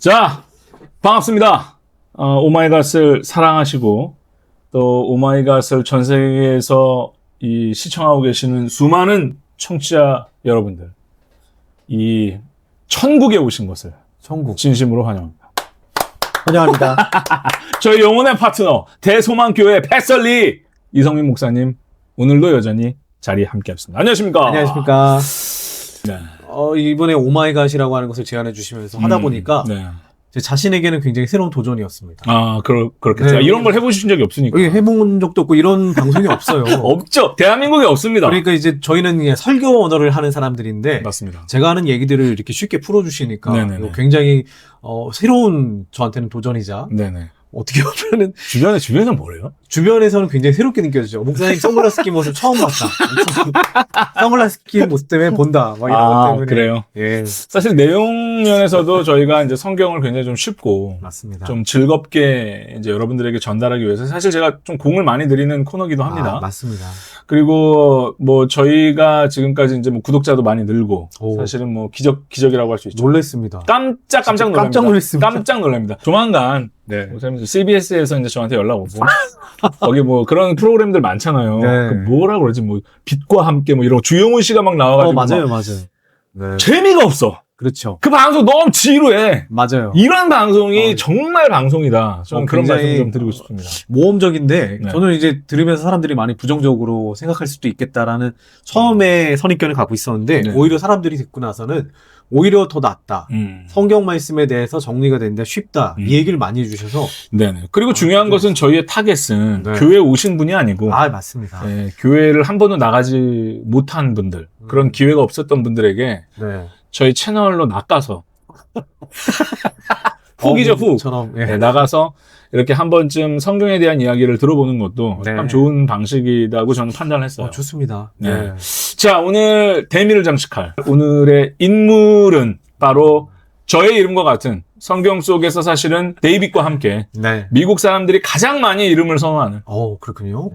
자, 반갑습니다. 오마이갓을 사랑하시고 또 오마이갓을 전 세계에서 시청하고 계시는 수많은 청취자 여러분들, 이 천국에 오신 것을 진심으로 환영합니다. 환영합니다. 저희 영혼의 파트너 대소망교회 패설리 이성민 목사님, 오늘도 여전히 자리에 함께하셨습니다. 안녕하십니까? 안녕하십니까? 네. 이번에 오마이갓이라고 하는 것을 제안해 주시면서 하다 보니까 네. 제 자신에게는 굉장히 새로운 도전이었습니다. 그렇겠죠. 네. 이런 걸 해보신 적이 없으니까. 해본 적도 없고 이런 방송이 없어요. 없죠. 대한민국에 없습니다. 그러니까 이제 저희는 그냥 설교 언어를 하는 사람들인데 맞습니다. 제가 하는 얘기들을 이렇게 쉽게 풀어주시니까 네네네. 이거 굉장히 새로운 저한테는 도전이자 네네. 어떻게 보면은 주변에서는 뭐래요? 주변에서는 굉장히 새롭게 느껴지죠. 목사님 선글라스 낀 모습 처음 봤다. 선글라스 낀 모습 때문에 본다. 막 이런 것 때문에. 그래요? 예, 사실 내용면에서도 저희가 이제 성경을 굉장히 좀 쉽고 맞습니다. 좀 즐겁게 이제 여러분들에게 전달하기 위해서 사실 제가 좀 공을 많이 들이는 코너기도 합니다. 맞습니다. 그리고 뭐 저희가 지금까지 이제 뭐 구독자도 많이 늘고 오. 사실은 뭐 기적이라고 할 수 있죠. 놀랬습니다. 깜짝 놀랍니다. 깜짝 놀랐습니다. 깜짝 놀랍니다. 조만간 네. CBS에서 이제 저한테 연락 오고 거기 뭐 그런 프로그램들 많잖아요. 네. 그 뭐라 그러지? 뭐 빛과 함께 뭐 이런 거 주영훈 씨가 막 나와가지고 맞아요, 막 맞아요. 네. 재미가 없어. 그렇죠. 그 방송 너무 지루해. 맞아요. 이런 방송이 정말 방송이다. 저는 그런 굉장히 말씀 좀 드리고 싶습니다. 모험적인데 네. 저는 이제 들으면서 사람들이 많이 부정적으로 생각할 수도 있겠다라는 처음에 선입견을 갖고 있었는데 네. 오히려 사람들이 듣고 나서는 오히려 더 낫다. 성경 말씀에 대해서 정리가 되는데 쉽다. 이 얘기를 많이 해주셔서 네네. 그리고 중요한 것은 저희의 타겟은 네. 교회 오신 분이 아니고 맞습니다. 예, 교회를 한 번도 나가지 못한 분들, 그런 기회가 없었던 분들에게 네. 저희 채널로 낚아서 훅이죠, 훅. 처럼 네, 나가서 이렇게 한 번쯤 성경에 대한 이야기를 들어보는 것도 네. 참 좋은 방식이라고 저는 판단을 했어요. 좋습니다. 네. 자, 오늘 대미를 장식할 오늘의 인물은 바로 저의 이름과 같은 성경 속에서 사실은 데이빗과 함께 네. 미국 사람들이 가장 많이 이름을 선호하는 그렇군요.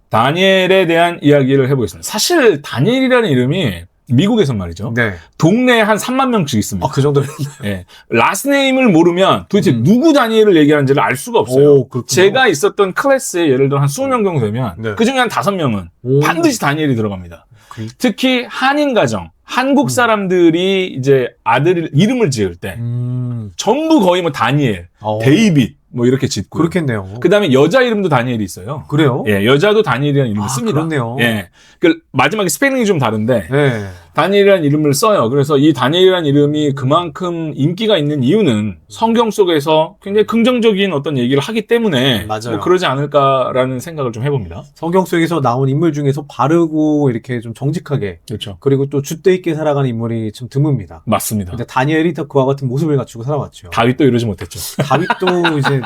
다니엘에 대한 이야기를 해보겠습니다. 사실 다니엘이라는 이름이 미국에선 말이죠. 네. 동네에 한 3만 명씩 있습니다. 그 정도는. 예. 라스네임을 모르면 도대체 누구 다니엘을 얘기하는지를 알 수가 없어요. 그렇군요. 제가 있었던 클래스에 예를 들어 한 20명 정도 되면 네. 그 중에 한 5명은 반드시 다니엘이 들어갑니다. 특히 한인 가정, 한국 사람들이 이제 아들 이름을 지을 때 전부 거의 뭐 다니엘, 데이빗 뭐 이렇게 짓고. 그렇겠네요. 그다음에 여자 이름도 다니엘이 있어요. 그래요? 예, 여자도 다니엘이라는 이름을 씁니다. 그렇네요. 예. 그 마지막에 스펠링이 좀 다른데 네. 다니엘이라는 이름을 써요. 그래서 이 다니엘이라는 이름이 그만큼 인기가 있는 이유는 성경 속에서 굉장히 긍정적인 어떤 얘기를 하기 때문에 맞아요. 뭐 그러지 않을까라는 생각을 좀 해봅니다. 성경 속에서 나온 인물 중에서 바르고 이렇게 좀 정직하게 그렇죠. 그리고 또 줏대 있게 살아가는 인물이 좀 드뭅니다. 맞습니다. 근데 다니엘이 또 그와 같은 모습을 갖추고 살아왔죠. 다윗도 이러지 못했죠. 다윗도 이제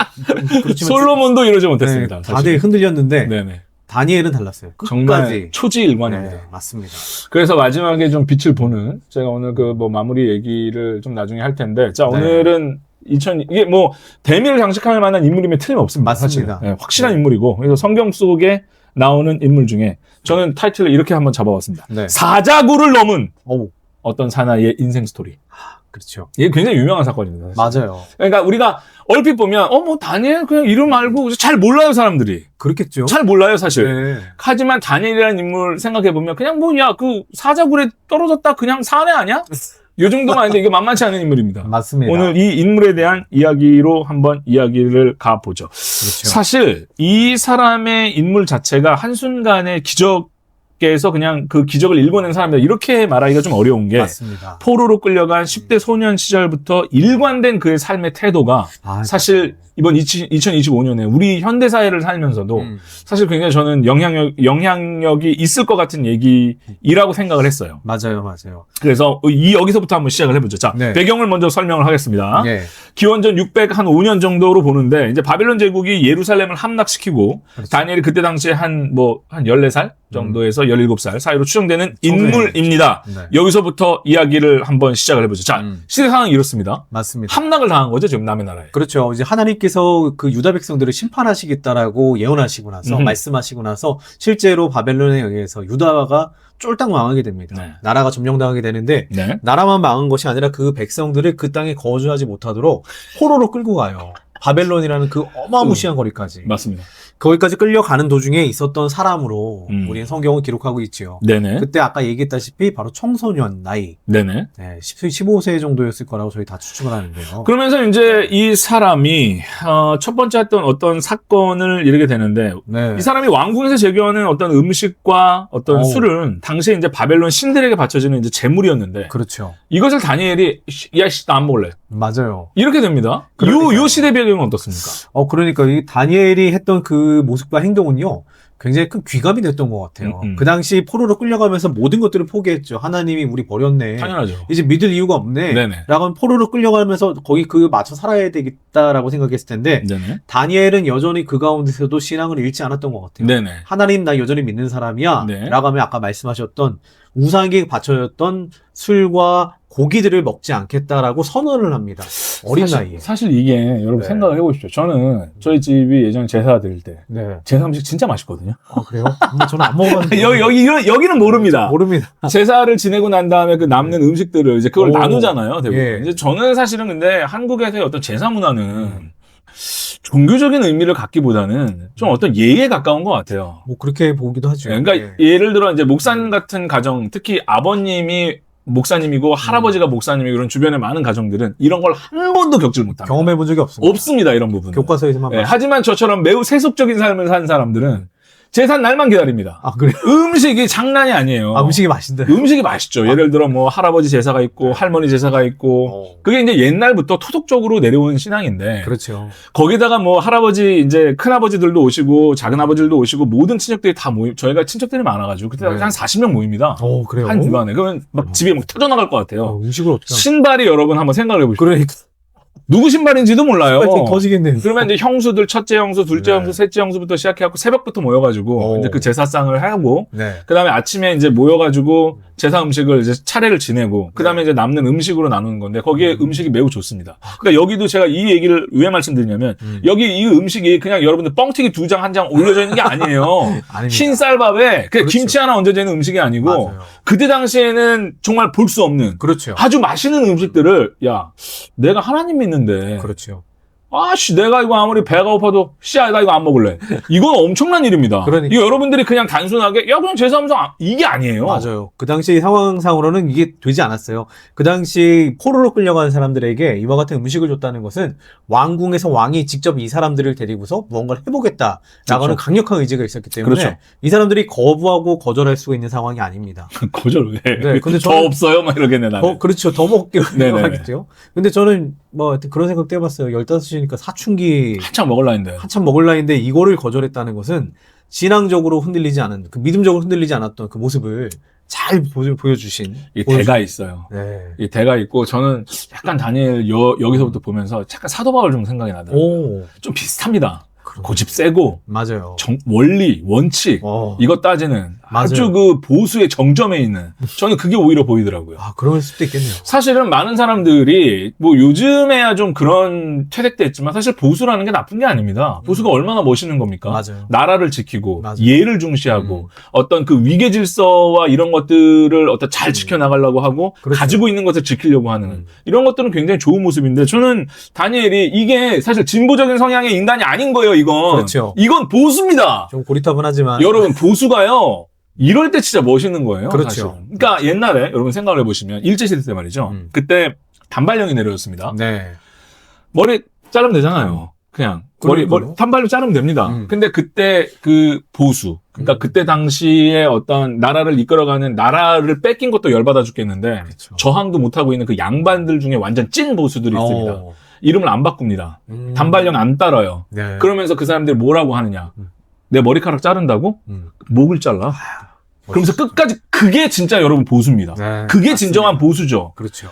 그렇지만 솔로몬도 이러지 못했습니다. 네, 다들 흔들렸는데 네네. 다니엘은 달랐어요. 정말 끝까지. 초지일관입니다. 네, 맞습니다. 그래서 마지막에 좀 빛을 보는 제가 오늘 그 뭐 마무리 얘기를 좀 나중에 할 텐데 자 네. 오늘은 이게 뭐 대미를 장식할 만한 인물이면 틀림없습니다. 맞습니다. 네, 확실한 네. 인물이고 그래서 성경 속에 나오는 인물 중에 저는 타이틀을 이렇게 한번 잡아봤습니다. 네. 사자구를 넘은 어떤 사나이의 인생 스토리. 그렇죠. 이게 굉장히 유명한 사건입니다. 사실. 맞아요. 그러니까 우리가 얼핏 보면 뭐 다니엘 그냥 이름 알고 잘 몰라요 사람들이. 그렇겠죠. 잘 몰라요 사실. 네. 하지만 다니엘이라는 인물 생각해보면 그냥 그 사자굴에 떨어졌다 그냥 사내 아니야? 요 정도만 아닌데 이게 만만치 않은 인물입니다. 맞습니다. 오늘 이 인물에 대한 이야기로 한번 이야기를 가보죠. 그렇죠. 사실 이 사람의 인물 자체가 한순간의 기적에서 그냥 그 기적을 읽어낸 사람이다. 이렇게 말하기가 좀 어려운 게 맞습니다. 포로로 끌려간 10대 소년 시절부터 일관된 그의 삶의 태도가 사실 이번 2025년에 우리 현대사회를 살면서도 사실 굉장히 저는 영향력이 있을 것 같은 얘기라고 생각을 했어요. 맞아요. 그래서 여기서부터 한번 시작을 해보죠. 자, 네. 배경을 먼저 설명을 하겠습니다. 네. 기원전 605년 정도로 보는데 이제 바벨론 제국이 예루살렘을 함락시키고 그렇죠. 다니엘이 그때 당시에 한 14살 정도에서 17살 사이로 추정되는 인물입니다. 네. 여기서부터 이야기를 한번 시작을 해보죠. 자, 시대 상황이 이렇습니다. 맞습니다. 함락을 당한 거죠, 지금 남의 나라에. 그렇죠. 이제 하나님께서 그 유다 백성들을 심판하시겠다라고 예언하시고 나서 말씀하시고 나서 실제로 바벨론에 의해서 유다가 쫄딱 망하게 됩니다. 네. 나라가 점령당하게 되는데 네. 나라만 망한 것이 아니라 그 백성들을 그 땅에 거주하지 못하도록 포로로 끌고 가요. 바벨론이라는 그 어마무시한 거리까지. 맞습니다. 거기까지 끌려가는 도중에 있었던 사람으로 우리는 성경을 기록하고 있지요. 네네. 그때 아까 얘기했다시피 바로 청소년 나이 네네. 15세 정도였을 거라고 저희 다 추측을 하는데요. 그러면서 이제 이 사람이 첫 번째 했던 어떤 사건을 이르게 되는데 네. 이 사람이 왕궁에서 제공하는 어떤 음식과 어떤 술은 당시에 이제 바벨론 신들에게 바쳐지는 이제 제물이었는데 그렇죠. 이것을 다니엘이 야씨 나 안 먹을래 맞아요. 이렇게 됩니다. 요 시대 배경은 어떻습니까? 그러니까 이 다니엘이 했던 그 모습과 행동은요. 굉장히 큰 귀감이 됐던 것 같아요. 그 당시 포로로 끌려가면서 모든 것들을 포기했죠. 하나님이 우리 버렸네. 당연하죠. 이제 믿을 이유가 없네. 네네. 라고 포로로 끌려가면서 거기 그 맞춰 살아야 되겠다라고 생각했을 텐데 네네. 다니엘은 여전히 그 가운데서도 신앙을 잃지 않았던 것 같아요. 네네. 하나님 나 여전히 믿는 사람이야. 네. 라고 하면 아까 말씀하셨던 우상에게 바쳐졌던 술과 고기들을 먹지 않겠다라고 선언을 합니다. 어린 나이에. 사실 이게 여러분 네. 생각을 해보십시오. 저는 저희 집이 예전에 제사 드릴 때 네. 제사 음식 진짜 맛있거든요. 아, 그래요? 근데 저는 안 먹어봤는데. 여기는 모릅니다. 모릅니다. 제사를 지내고 난 다음에 그 남는 음식들을 이제 그걸 오. 나누잖아요. 대부분. 예. 이제 저는 사실은 근데 한국에서의 어떤 제사 문화는 종교적인 의미를 갖기보다는 좀 어떤 예에 가까운 것 같아요. 뭐 그렇게 보기도 하죠. 그러니까 예. 예를 들어 이제 목사님 같은 가정, 특히 아버님이 목사님이고 할아버지가 목사님이고 이런 주변에 많은 가정들은 이런 걸 한 번도 겪질 못합니다. 경험해 본 적이 없습니다. 없습니다. 이런 부분은. 교과서에서만. 예, 하지만 저처럼 매우 세속적인 삶을 산 사람들은 제사 날만 기다립니다. 아, 그래요? 음식이 장난이 아니에요. 아, 음식이 맛있대. 음식이 맛있죠. 예를 들어 뭐 할아버지 제사가 있고 할머니 제사가 있고 그게 이제 옛날부터 토속적으로 내려온 신앙인데 그렇죠. 거기다가 뭐 할아버지 이제 큰아버지들도 오시고 작은아버지들도 오시고 모든 친척들이 다 모임. 저희가 친척들이 많아가지고 그때 네. 한 40명 모입니다. 그래요? 한 집안에. 그러면 막 집이 막 터져나갈 것 같아요. 음식을 어떻게 신발이 여러분 한번 생각을 해보시죠. 그러니까. 누구 신발인지도 몰라요. 터지겠네요. 그러면 이제 형수들 첫째 형수, 둘째 네. 형수, 셋째 형수부터 시작해갖고 새벽부터 모여가지고 이제 그 제사상을 하고 네. 그 다음에 아침에 이제 모여가지고 제사 음식을 이제 차례를 지내고 그 다음에 이제 남는 음식으로 나누는 건데 거기에 음식이 매우 좋습니다. 그러니까 여기도 제가 이 얘기를 왜 말씀드리냐면 여기 이 음식이 그냥 여러분들 뻥튀기 2장, 1장 올려져 있는 게 아니에요. 아닙니다. 흰 쌀밥에 그냥 그렇죠. 김치 하나 얹어져 있는 음식이 아니고 맞아요. 그때 당시에는 정말 볼 수 없는 그렇죠. 아주 맛있는 음식들을 야 내가 하나님 믿는데 그렇죠. 아씨 내가 이거 아무리 배가 고파도 씨야 나 이거 안 먹을래. 이건 엄청난 일입니다. 그러니까. 이거 여러분들이 그냥 단순하게 야 그냥 제사하면서 이게 아니에요. 맞아요. 그 당시 상황상으로는 이게 되지 않았어요. 그 당시 포로로 끌려간 사람들에게 이와 같은 음식을 줬다는 것은 왕궁에서 왕이 직접 이 사람들을 데리고서 무언가를 해보겠다라고는 그렇죠. 강력한 의지가 있었기 때문에 그렇죠. 이 사람들이 거부하고 거절할 수가 있는 상황이 아닙니다. 거절 왜? 네, 근데 더 저는- 없어요? 막 이러겠네 나는. 그렇죠. 더 먹게 네네네. 하겠죠. 근데 저는 뭐 하여튼 그런 생각도 해봤어요. 15시니까 사춘기 한참 먹을라 했는데. 한참 먹을 나이인데 이거를 거절했다는 것은 신앙적으로 흔들리지 않은, 그 믿음적으로 흔들리지 않았던 그 모습을 잘 보여주신. 이 대가 있어요. 네. 이 대가 있고 저는 약간 다니엘 여기서부터 보면서 잠깐 사도 바울 좀 생각이 나더라고요. 오. 좀 비슷합니다. 고집 세고 맞아요. 원리, 원칙 이것 따지는 아주 맞아요. 그 보수의 정점에 있는 저는 그게 오히려 보이더라고요. 아, 그럴 수도 있겠네요. 사실은 많은 사람들이 뭐 요즘에야 좀 그런 퇴색됐지만 사실 보수라는 게 나쁜 게 아닙니다. 보수가 얼마나 멋있는 겁니까? 맞아요. 나라를 지키고 맞아요. 예를 중시하고 어떤 그 위계 질서와 이런 것들을 어떤 잘 지켜나가려고 하고 그렇죠. 가지고 있는 것을 지키려고 하는 이런 것들은 굉장히 좋은 모습인데 저는 다니엘이 이게 사실 진보적인 성향의 인간이 아닌 거예요. 이건 그렇죠. 이건 보수입니다. 좀 고리타분하지만. 여러분 보수가요. 이럴 때 진짜 멋있는 거예요. 그렇죠. 사실은. 그러니까 옛날에 여러분 생각을 해보시면 일제시대 때 말이죠. 그때 단발령이 내려졌습니다. 네. 머리 자르면 되잖아요. 그냥 머리 그러니까요. 단발로 자르면 됩니다. 근데 그때 그 보수, 그러니까 그때 당시에 어떤 나라를 이끌어가는 나라를 뺏긴 것도 열받아 죽겠는데 그렇죠. 저항도 못 하고 있는 그 양반들 중에 완전 찐 보수들이 있습니다. 어. 이름을 안 바꿉니다. 단발령 안 따라요. 네. 그러면서 그 사람들이 뭐라고 하느냐? 내 머리카락 자른다고? 목을 잘라. 그러면서 끝까지 그게 진짜 여러분 보수입니다. 네, 그게 맞습니다. 진정한 보수죠. 그렇죠.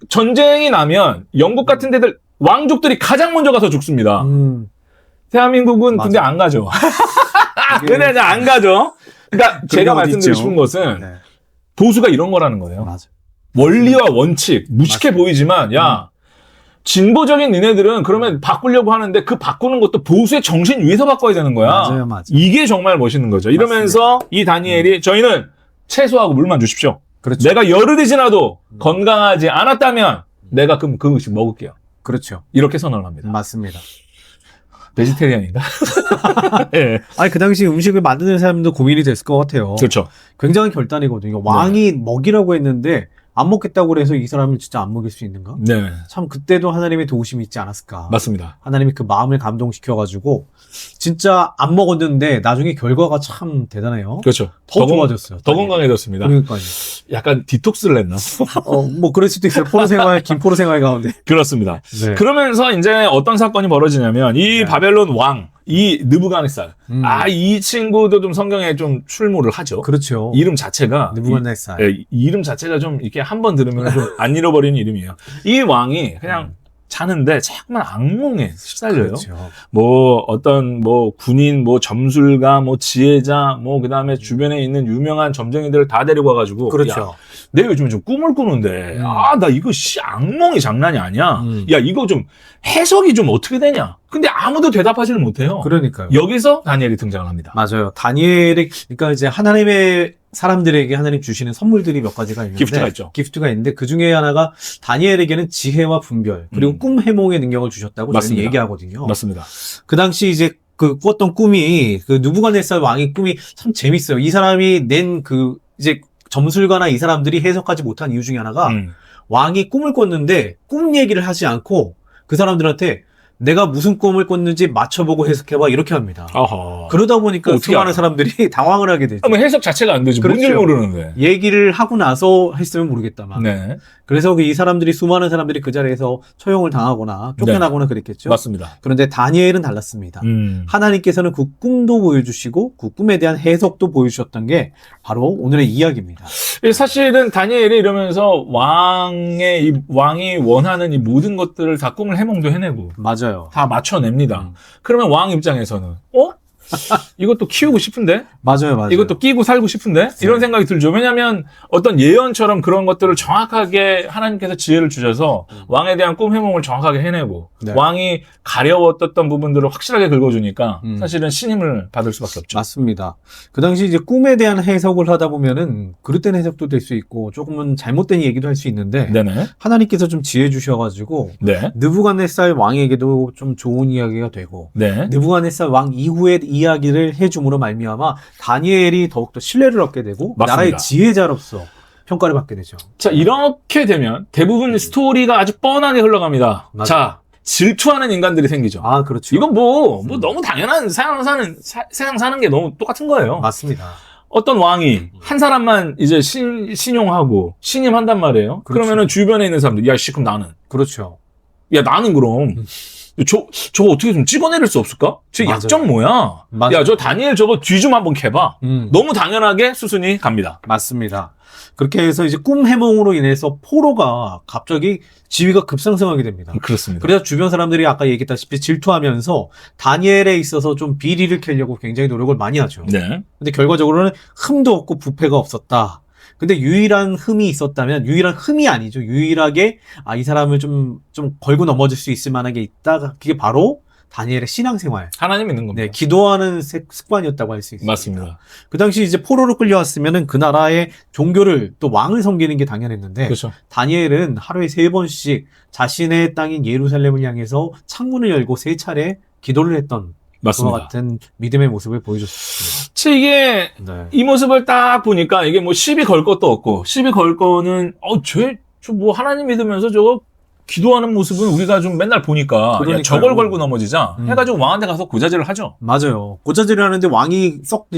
전쟁이 나면 영국 같은 데들 왕족들이 가장 먼저 가서 죽습니다. 대한민국은 맞아. 근데 안 가죠. 근데 이제 안 가죠. 그러니까 제가 경우도 말씀드리고 있죠. 싶은 것은 네. 보수가 이런 거라는 거예요. 맞아. 원리와 원칙 무식해 보이지만 야 진보적인 니네들은 그러면 바꾸려고 하는데 그 바꾸는 것도 보수의 정신 위에서 바꿔야 되는 거야. 맞아요, 맞아요. 이게 정말 멋있는 거죠. 이러면서 이 다니엘이 저희는 채소하고 물만 주십시오. 그렇죠. 내가 열흘이 지나도 건강하지 않았다면 내가 그럼 그 음식 먹을게요. 그렇죠. 이렇게 선언을 합니다. 맞습니다. 베지테리안인가? 예. 아니, 그 당시 음식을 만드는 사람도 고민이 됐을 것 같아요. 그렇죠. 굉장한 결단이거든요. 왕이 먹이라고 했는데 안 먹겠다고 그래서 이 사람을 진짜 안 먹일 수 있는가? 네. 참 그때도 하나님의 도우심이 있지 않았을까. 맞습니다. 하나님이 그 마음을 감동시켜가지고 진짜 안 먹었는데 나중에 결과가 참 대단해요. 그렇죠. 더 좋아졌어요. 더 건강해졌습니다. 그러니까요. 약간 디톡스를 했나? 뭐 그럴 수도 있어요. 포로 생활, 긴 포로 생활 가운데. 그렇습니다. 네. 그러면서 이제 어떤 사건이 벌어지냐면 이 네. 바벨론 왕, 이 느부갓네살. 이 친구도 좀 성경에 좀 출몰을 하죠. 그렇죠. 이름 자체가 느부갓네살. 이 이름 자체가 좀 이렇게 한 번 들으면 좀 안 잃어버리는 이름이에요. 이 왕이 그냥 자는데 자꾸만 악몽에 시달려요. 그렇죠. 뭐 어떤 뭐 군인, 뭐 점술가, 뭐 지혜자, 뭐 그다음에 주변에 있는 유명한 점쟁이들을 다 데리고 와가지고 그렇죠. 야, 내가 요즘에 좀 꿈을 꾸는데 나 이거 악몽이 장난이 아니야. 야 이거 좀 해석이 좀 어떻게 되냐. 근데 아무도 대답하지를 못해요. 그러니까요. 여기서 다니엘이 등장을 합니다. 맞아요. 다니엘이 그러니까 이제 하나님의 사람들에게 하나님 주시는 선물들이 몇 가지가 있는데 기프트가 있죠. 기프트가 있는데 그 중에 하나가 다니엘에게는 지혜와 분별 그리고 꿈 해몽의 능력을 주셨다고 저희는 맞습니다. 얘기하거든요. 맞습니다. 그 당시 이제 그 꿨던 꿈이 그 느부갓네살 왕의 꿈이 참 재밌어요. 이 사람이 낸 그 이제 점술가나 이 사람들이 해석하지 못한 이유 중에 하나가 왕이 꿈을 꿨는데 꿈 얘기를 하지 않고 그 사람들한테 내가 무슨 꿈을 꿨는지 맞춰보고 해석해봐 이렇게 합니다. 어허. 그러다 보니까 어떻게 수많은 알아? 사람들이 당황을 하게 되죠. 뭐 해석 자체가 안 되지. 뭔지 그렇죠. 모르는데. 얘기를 하고 나서 했으면 모르겠다만. 네. 그래서 이 사람들이 수많은 사람들이 그 자리에서 처형을 당하거나 쫓겨나거나 그랬겠죠. 맞습니다. 그런데 다니엘은 달랐습니다. 하나님께서는 그 꿈도 보여주시고 그 꿈에 대한 해석도 보여주셨던 게 바로 오늘의 이야기입니다. 사실은 다니엘이 이러면서 왕이 원하는 이 모든 것들을 다 꿈을 해몽도 해내고 맞아요. 다 맞춰냅니다. 그러면 왕 입장에서는 이것도 키우고 싶은데? 맞아요. 이것도 끼고 살고 싶은데? 이런 생각이 들죠. 왜냐하면 어떤 예언처럼 그런 것들을 정확하게 하나님께서 지혜를 주셔서 왕에 대한 꿈 해몽을 정확하게 해내고 네. 왕이 가려웠던 부분들을 확실하게 긁어주니까 사실은 신임을 받을 수밖에 없죠. 맞습니다. 그 당시 이제 꿈에 대한 해석을 하다 보면은 그릇된 해석도 될 수 있고 조금은 잘못된 얘기도 할 수 있는데 네네. 하나님께서 좀 지혜 주셔가지고 네. 느부갓네살 왕에게도 좀 좋은 이야기가 되고 네. 느부갓네살 왕 이후의 이야기를 해줌으로 말미암아 다니엘이 더욱더 신뢰를 얻게 되고 맞습니다. 나라의 지혜자로서 평가를 받게 되죠. 자, 이렇게 되면 대부분 스토리가 아주 뻔하게 흘러갑니다. 맞아요. 자, 질투하는 인간들이 생기죠. 아, 그렇죠. 이건 너무 당연한 세상 사는 게 너무 똑같은 거예요. 맞습니다. 어떤 왕이 한 사람만 이제 신용하고 신임한단 말이에요. 그렇죠. 그러면은 주변에 있는 사람들, 야, 씨, 그럼 나는. 그렇죠. 야, 나는 그럼. 저거 어떻게 좀 찍어내릴 수 없을까? 저 맞아요. 약점 뭐야? 맞아요. 야, 저 다니엘 저거 뒤 좀 한번 캐봐. 너무 당연하게 수순이 갑니다. 맞습니다. 그렇게 해서 이제 꿈 해몽으로 인해서 포로가 갑자기 지위가 급상승하게 됩니다. 그렇습니다. 그래서 주변 사람들이 아까 얘기했다시피 질투하면서 다니엘에 있어서 좀 비리를 캐려고 굉장히 노력을 많이 하죠. 네. 근데 결과적으로는 흠도 없고 부패가 없었다. 근데 유일한 흠이 있었다면, 유일한 흠이 아니죠. 유일하게, 이 사람을 좀 걸고 넘어질 수 있을 만한 게 있다. 그게 바로 다니엘의 신앙생활. 하나님 믿는 겁니다. 네, 기도하는 습관이었다고 할 수 있습니다. 맞습니다. 그 당시 이제 포로로 끌려왔으면은 그 나라의 종교를 또 왕을 섬기는 게 당연했는데, 그렇죠. 다니엘은 하루에 3번씩 자신의 땅인 예루살렘을 향해서 창문을 열고 3차례 기도를 했던 그와 맞습니다. 같은 믿음의 모습을 보여줬습니다. 이게 네. 이 모습을 딱 보니까 이게 뭐 시비 걸 것도 없고 시비 걸 거는 저 뭐 하나님 믿으면서 저거 기도하는 모습은 우리가 좀 맨날 보니까 야, 그러니까요. 저걸 걸고 넘어지자 해가지고 왕한테 가서 고자질을 하죠. 맞아요. 고자질을 하는데 왕이 썩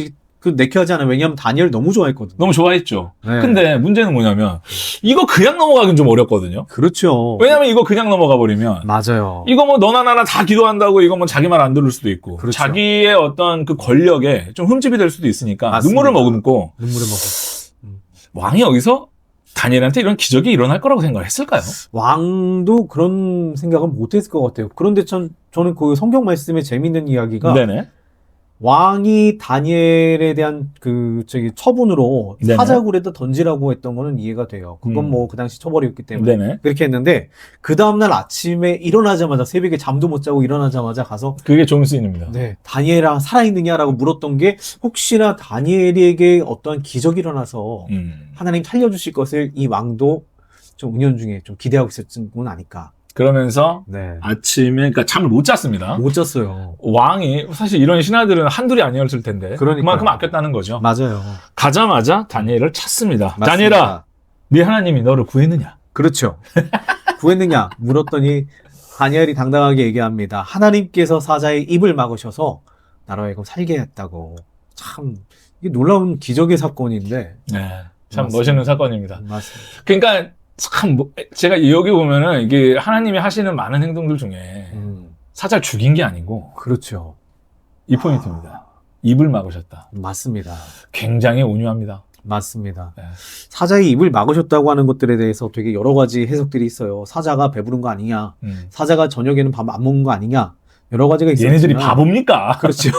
내켜하지 않아요. 왜냐하면 다니엘을 너무 좋아했거든요. 너무 좋아했죠. 네. 근데 문제는 뭐냐면 이거 그냥 넘어가긴 좀 어렵거든요. 그렇죠. 왜냐면 이거 그냥 넘어가 버리면 맞아요. 이거 뭐 너나 나나 다 기도한다고 이거 뭐 자기 말 안 들을 수도 있고 그렇죠. 자기의 어떤 그 권력에 좀 흠집이 될 수도 있으니까 맞습니다. 눈물을 머금고 눈물을 먹어. 왕이 여기서 다니엘한테 이런 기적이 일어날 거라고 생각을 했을까요? 왕도 그런 생각은 못했을 것 같아요. 그런데 저는 그 성경 말씀의 재밌는 이야기가 네네. 왕이 다니엘에 대한 처분으로 네네. 사자굴에다 던지라고 했던 거는 이해가 돼요. 그건 뭐 그 당시 처벌이었기 때문에 네네. 그렇게 했는데 그 다음날 아침에 일어나자마자 새벽에 잠도 못 자고 일어나자마자 가서 그게 좋은 씬입니다. 네, 다니엘아 살아있느냐라고 물었던 게 혹시나 다니엘에게 어떠한 기적이 일어나서 하나님 살려주실 것을 이 왕도 좀 은연중에 좀 기대하고 있었던 건 아닐까. 그러면서 네. 아침에 그러니까 잠을 못 잤습니다. 못 잤어요. 왕이 사실 이런 신하들은 한둘이 아니었을 텐데 그러니까요. 그만큼 아꼈다는 거죠. 맞아요. 가자마자 다니엘을 찾습니다. 맞습니다. 다니엘아, 네 하나님이 너를 구했느냐? 그렇죠. 구했느냐 물었더니 다니엘이 당당하게 얘기합니다. 하나님께서 사자의 입을 막으셔서 나로 하여금 살게 했다고. 참 이게 놀라운 기적의 사건인데. 네, 참 맞습니다. 멋있는 사건입니다. 맞습니다. 그러니까 참 제가 여기 보면은 이게 하나님이 하시는 많은 행동들 중에 사자를 죽인 게 아니고 그렇죠. 이 포인트입니다. 입을 막으셨다. 맞습니다. 굉장히 온유합니다. 맞습니다. 네. 사자의 입을 막으셨다고 하는 것들에 대해서 되게 여러 가지 해석들이 있어요. 사자가 배부른 거 아니냐. 사자가 저녁에는 밥 안 먹는 거 아니냐. 여러 가지가 있어요. 얘네들이 바보입니까? 그렇죠.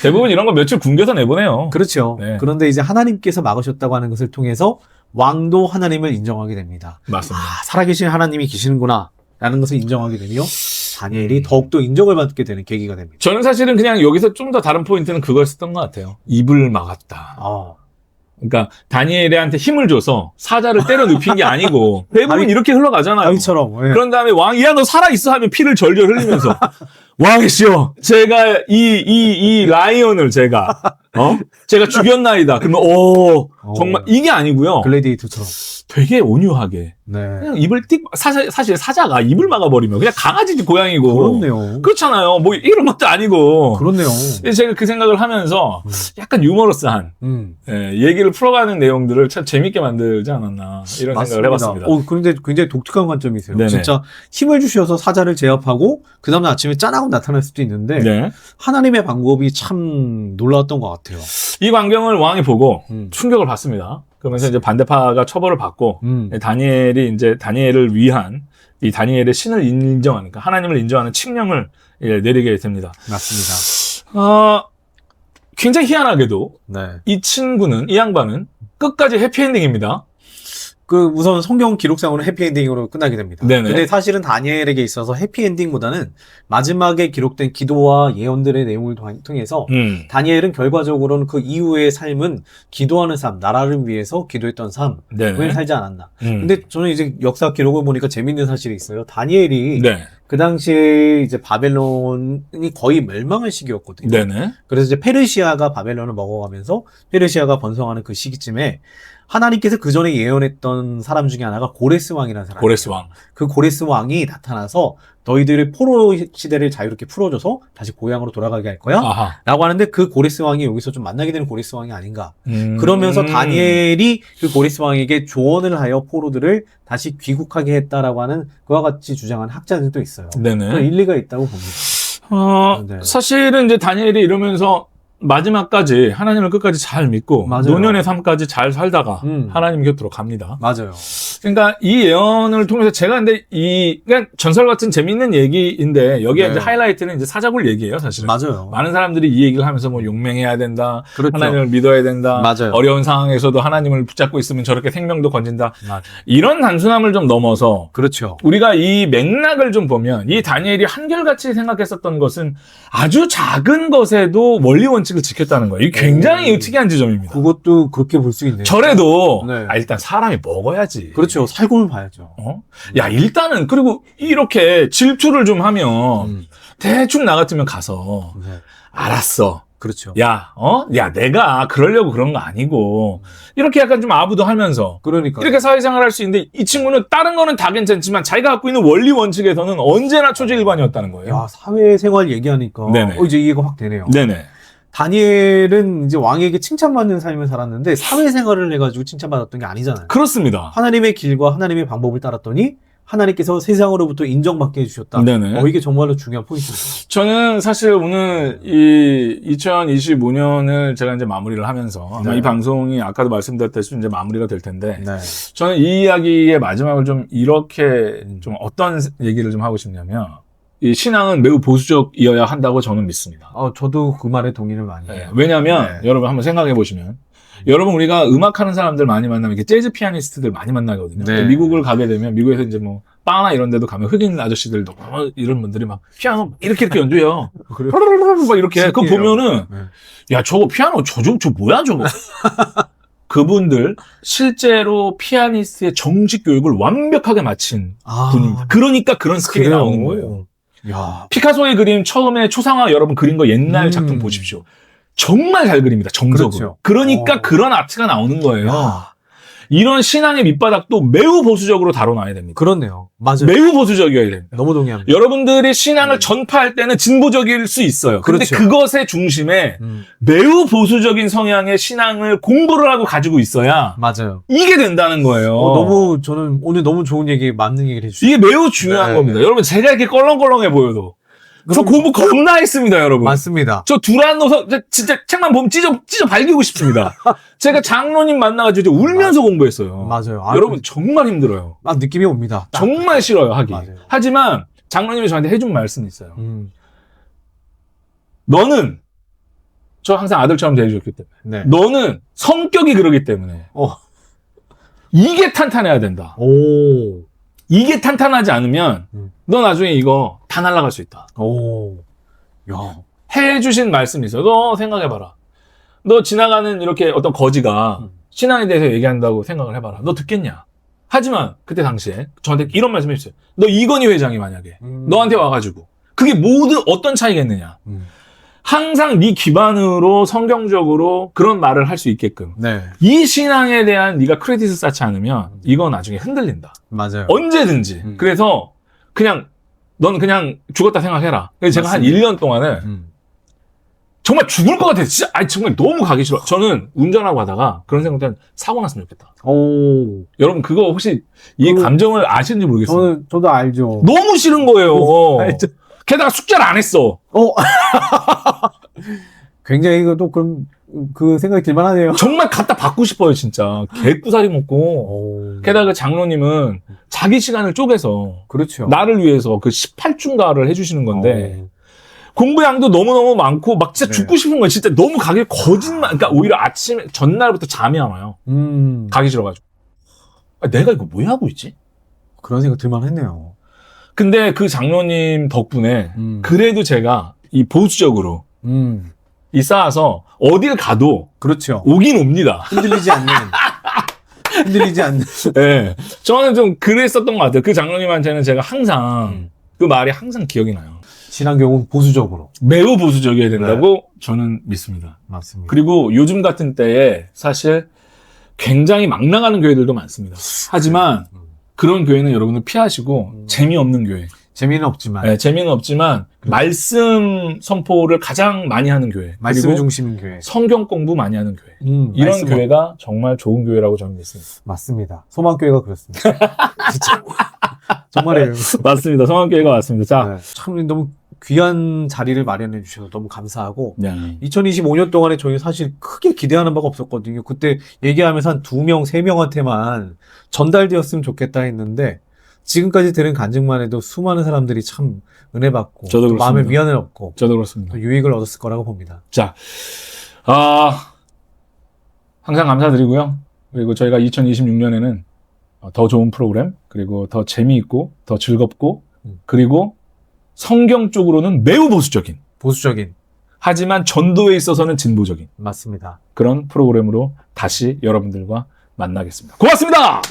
대부분 이런 거 며칠 굶겨서 내보내요. 그렇죠. 네. 그런데 이제 하나님께서 막으셨다고 하는 것을 통해서 왕도 하나님을 인정하게 됩니다. 맞습니다. 아, 살아계신 하나님이 계시는구나 라는 것을 인정하게 되며 다니엘이 더욱더 인정을 받게 되는 계기가 됩니다. 저는 사실은 그냥 여기서 좀 더 다른 포인트는 그거였었던 것 같아요. 입을 막았다. 그러니까 다니엘한테 힘을 줘서 사자를 때려 눕힌 게 아니고 대부분 이렇게 흘러가잖아요. 아이처럼. 예. 그런 다음에 왕이 야 너 살아있어 하면 피를 절절 흘리면서 왕이시여 제가 이 라이언을 제가 죽였나이다. 그러면 정말 이게 아니고요. 글래디에이터처럼. 되게 온유하게 네. 그냥 입을 사실 사자가 입을 막아버리면 그냥 강아지지 고양이고 그렇네요. 그렇잖아요. 뭐 이런 것도 아니고. 그렇네요. 제가 그 생각을 하면서 약간 유머러스한 얘기를 풀어가는 내용들을 참 재밌게 만들지 않았나 이런 맞습니다. 생각을 해봤습니다. 그런데 굉장히 독특한 관점이세요. 네네. 진짜 힘을 주셔서 사자를 제압하고 그 다음날 아침에 짠하고 나타날 수도 있는데 네. 하나님의 방법이 참 놀라웠던 것 같아요. 이 광경을 왕이 보고 충격을 받습니다. 그러면서 이제 반대파가 처벌을 받고 다니엘이 이제 다니엘을 위한 이 다니엘의 신을 인정하는 그러니까 하나님을 인정하는 칙령을 내리게 됩니다. 맞습니다. 굉장히 희한하게도 네. 이 양반은 끝까지 해피엔딩입니다. 우선 성경 기록상으로 해피엔딩으로 끝나게 됩니다. 네네. 근데 사실은 다니엘에게 있어서 해피엔딩보다는 마지막에 기록된 기도와 예언들의 내용을 통해서 다니엘은 결과적으로는 그 이후의 삶은 기도하는 삶, 나라를 위해서 기도했던 삶을 살지 않았나. 근데 저는 이제 역사 기록을 보니까 재밌는 사실이 있어요. 다니엘이 그 당시에 이제 바벨론이 거의 멸망할 시기였거든요. 네네. 그래서 이제 페르시아가 바벨론을 먹어가면서 페르시아가 번성하는 그 시기쯤에 하나님께서 그 전에 예언했던 사람 중에 하나가 고레스 왕이라는 사람이에요. 고레스 왕. 그 고레스 왕이 나타나서 너희들을 포로 시대를 자유롭게 풀어줘서 다시 고향으로 돌아가게 할 거야. 아하. 라고 하는데 그 고레스 왕이 여기서 좀 만나게 되는 고레스 왕이 아닌가. 그러면서 다니엘이 그 고레스 왕에게 조언을 하여 포로들을 다시 귀국하게 했다라고 하는 그와 같이 주장하는 학자들도 있어요. 네네. 일리가 있다고 봅니다. 네. 사실은 이제 다니엘이 이러면서 마지막까지 하나님을 끝까지 잘 믿고 맞아요. 노년의 삶까지 잘 살다가 하나님 곁으로 갑니다. 맞아요. 그러니까 이 예언을 통해서 제가 근데 그냥 전설 같은 재밌는 얘기인데 여기에 이제 하이라이트는 이제 사자굴 얘기예요, 사실은. 맞아요. 많은 사람들이 이 얘기를 하면서 뭐 용맹해야 된다, 그렇죠. 하나님을 믿어야 된다, 맞아요. 어려운 상황에서도 하나님을 붙잡고 있으면 저렇게 생명도 건진다. 맞아요. 이런 단순함을 좀 넘어서 그렇죠. 우리가 이 맥락을 좀 보면 이 다니엘이 한결같이 생각했었던 것은 아주 작은 것에도 원리 원칙을 지켰다는 거예요. 이게 굉장히 특이한 지점입니다. 그것도 그렇게 볼 수 있네요. 절에도 네. 일단 사람이 먹어야지. 그렇죠. 살고는 봐야죠. 야, 일단은 그리고 이렇게 질투를 좀 하면 대충 나 같으면 가서 알았어. 그렇죠. 야, 내가 그러려고 그런 거 아니고 이렇게 약간 좀 아부도 하면서 그러니까 이렇게 사회생활 할 수 있는데 이 친구는 다른 거는 다 괜찮지만 자기가 갖고 있는 원리 원칙에서는 언제나 초지일관이었다는 거예요. 야, 사회생활 얘기하니까 네네. 이제 이해가 확 되네요. 네네. 다니엘은 이제 왕에게 칭찬받는 삶을 살았는데 사회생활을 해가지고 칭찬받았던 게 아니잖아요. 그렇습니다. 하나님의 길과 하나님의 방법을 따랐더니 하나님께서 세상으로부터 인정받게 해주셨다. 네네. 이게 정말로 중요한 포인트입니다. 저는 사실 오늘 이 2025년을 제가 이제 마무리를 하면서 아마 이 방송이 아까도 말씀드렸다시피 이제 마무리가 될 텐데 저는 이 이야기의 마지막을 좀 이렇게 좀 어떤 얘기를 좀 하고 싶냐면 이 신앙은 매우 보수적이어야 한다고 저는 믿습니다. 저도 그 말에 동의를 많이 네, 해요. 왜냐하면 여러분 한번 생각해 보시면 여러분 우리가 음악하는 사람들 많이 만나면 이렇게 재즈 피아니스트들 많이 만나거든요. 네. 미국을 가게 되면 미국에서 이제 뭐 바나 이런 데도 가면 흑인 아저씨들 이런 분들이 막 피아노 이렇게 연주해요. 그래요? 막 이렇게 그거 보면은 네. 야 저거 피아노 저 뭐야 저거. 그분들 실제로 피아니스트의 정식 교육을 완벽하게 마친 분입니다. 그러니까 그런 스킬이 그래요? 나오는 거예요. 야. 피카소의 그림 처음에 초상화 여러분 그린 거 옛날 작품 보십시오. 정말 잘 그립니다. 정석으로. 그렇죠. 그러니까 그런 아트가 나오는 거예요. 야. 이런 신앙의 밑바닥도 매우 보수적으로 다뤄놔야 됩니다. 그렇네요. 맞아요. 매우 보수적이어야 됩니다. 너무 동의합니다. 여러분들이 신앙을 전파할 때는 진보적일 수 있어요. 근데 그렇죠. 그것의 중심에 매우 보수적인 성향의 신앙을 공부를 하고 가지고 있어야 맞아요. 이게 된다는 거예요. 저는 오늘 너무 좋은 얘기, 맞는 얘기를 해주시죠. 이게 매우 중요한 네. 겁니다. 여러분 제가 이렇게 껄렁껄렁해 보여도 저 공부 겁나 했습니다, 여러분. 맞습니다. 저 두란노서 진짜 책만 보면 찢어 발기고 싶습니다. 제가 장로님 만나가지고 울면서 공부했어요. 맞아요. 여러분 정말 힘들어요. 느낌이 옵니다. 딱. 정말 싫어요 하기. 맞아요. 하지만 장로님이 저한테 해준 말씀이 있어요. 너는 저 항상 아들처럼 대해줬기 때문에 네. 너는 성격이 그러기 때문에 이게 탄탄해야 된다. 오. 이게 탄탄하지 않으면 너 나중에 이거 다 날아갈 수 있다. 오. 야. 해주신 말씀이 있어요. 너 생각해봐라. 너 지나가는 이렇게 어떤 거지가 신앙에 대해서 얘기한다고 생각을 해봐라. 너 듣겠냐? 하지만 그때 당시에 저한테 이런 말씀 해주세요. 너 이건희 회장이 만약에 너한테 와가지고 그게 모두 어떤 차이겠느냐? 항상 네 기반으로 성경적으로 그런 말을 할 수 있게끔 네. 이 신앙에 대한 네가 크레딧을 쌓지 않으면 이거 나중에 흔들린다. 맞아요. 언제든지. 그래서 그냥 넌 그냥 죽었다 생각해라. 그래서 제가 한 1년 동안은 정말 죽을 것 같아요. 진짜 정말 너무 가기 싫어. 저는 운전하고 하다가 그런 생각들은 사고 났으면 좋겠다. 오. 여러분 그거 혹시 이 감정을 아시는지 모르겠어요. 저도 알죠. 너무 싫은 거예요. 알죠. 게다가 숙제를 안 했어. 굉장히 또 그럼 그 생각이 들만하네요. 정말 갖다 받고 싶어요, 진짜. 개꾸살이 먹고. 게다가 그 장로님은 자기 시간을 쪼개서 그렇죠. 나를 위해서 그 18중가를 해주시는 건데 공부량도 너무너무 많고 막 진짜 죽고 싶은 거예요. 진짜 너무 가기 거짓말. 그러니까 오히려 아침에 전날부터 잠이 안 와요. 가기 싫어가지고. 내가 이거 뭐 하고 있지? 그런 생각 들만했네요. 근데 그 장로님 덕분에 그래도 제가 이 보수적으로 이 쌓아서 어딜 가도 그렇죠. 오긴 옵니다. 흔들리지 않는. 네. 저는 좀 그랬었던 것 같아요. 그 장로님한테는 제가 항상 그 말이 항상 기억이 나요. 신앙교육은 보수적으로. 매우 보수적이어야 된다고 저는 믿습니다. 맞습니다. 그리고 요즘 같은 때에 사실 굉장히 막 나가는 교회들도 많습니다. 하지만 그런 교회는 여러분들 피하시고 재미없는 교회. 재미는 없지만. 네, 재미는 없지만 말씀 선포를 가장 많이 하는 교회. 말씀 그리고 중심인 교회. 성경 공부 많이 하는 교회. 이런 말씀 교회가 정말 좋은 교회라고 저는 믿습니다. 맞습니다. 소망교회가 그렇습니다. 진짜. 정말이에요. 맞습니다. 성황교회가 맞습니다. 자, 참 너무 귀한 자리를 마련해 주셔서 너무 감사하고 네. 2025년 동안에 저희 사실 크게 기대하는 바가 없었거든요. 그때 얘기하면서 한 2명, 3명한테만 전달되었으면 좋겠다 했는데 지금까지 들은 간증만 해도 수많은 사람들이 참 은혜 받고 저도 또 마음의 그렇습니다. 위안을 얻고 저도 그렇습니다. 또 유익을 얻었을 거라고 봅니다. 자, 항상 감사드리고요. 그리고 저희가 2026년에는 더 좋은 프로그램, 그리고 더 재미있고, 더 즐겁고, 그리고 성경 쪽으로는 매우 보수적인, 하지만 전도에 있어서는 진보적인 맞습니다. 그런 프로그램으로 다시 여러분들과 만나겠습니다. 고맙습니다!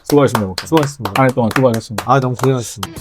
수고하셨습니다. 수고하셨습니다. 한 해 동안 수고하셨습니다. 너무 고생하셨습니다.